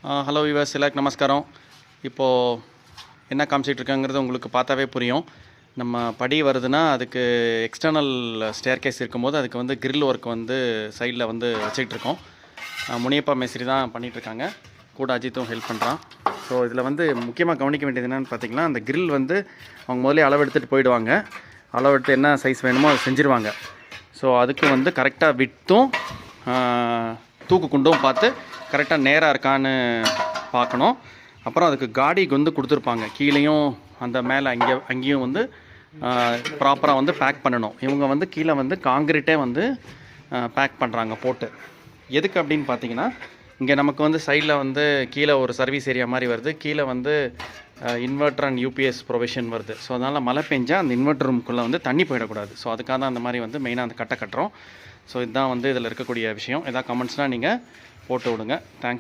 Hello viewers, எல்லாருக்கும் நமஸ்காரம். இப்போது என்ன காமிச்சிட்டு இருக்காங்கிறது உங்களுக்கு பார்த்தாவே புரியும். நம்ம படி வருதுன்னா அதுக்கு எக்ஸ்டர்னல் ஸ்டேர் கேஸ் இருக்கும்போது அதுக்கு வந்து கிரில் ஒர்க் வந்து சைடில் வந்து வச்சுக்கிட்டுருக்கோம். முனியப்பா மேஸ்திரி தான் பண்ணிகிட்ருக்காங்க, கூட அஜித்தும் ஹெல்ப் பண்ணுறான். ஸோ இதில் வந்து முக்கியமாக கவனிக்க வேண்டியது என்னென்னு பார்த்திங்கன்னா, அந்த கிரில் வந்து அவங்க முதலே அளவு எடுத்துகிட்டு போயிடுவாங்க. அளவு எடுத்து என்ன சைஸ் வேணுமோ அதை செஞ்சுருவாங்க. ஸோ அதுக்கு வந்து கரெக்டாக விட்டும் தூக்கு குண்டும் பார்த்து கரெக்டாக நேராக இருக்கான்னு பார்க்கணும். அப்புறம் அதுக்கு காடி வந்து கொடுத்துருப்பாங்க, கீழேயும் அந்த மேலே அங்கேயும் வந்து ப்ராப்பராக வந்து பேக் பண்ணணும். இவங்க வந்து கீழே வந்து காங்கிரீட்டே வந்து பேக் பண்ணுறாங்க போட்டு. எதுக்கு அப்படின்னு பார்த்தீங்கன்னா, இங்கே நமக்கு வந்து சைடில் வந்து கீழே ஒரு சர்வீஸ் ஏரியா மாதிரி வருது, கீழே வந்து இன்வெர்டர் அண்ட் யூபிஎஸ் ப்ரொவிஷன் வருது. ஸோ அதனால் மழை பெஞ்சால் அந்த இன்வெர்டர் ரூம்குள்ளே வந்து தண்ணி போயிடக்கூடாது. ஸோ அதுக்காக தான் அந்த மாதிரி வந்து மெயினாக அந்த கட்டுறோம். ஸோ இதுதான் வந்து இதில் இருக்கக்கூடிய விஷயம். எதாவது கமெண்ட்ஸ்னால் நீங்கள் போட்டு விடுங்க. தேங்க்ஸ்.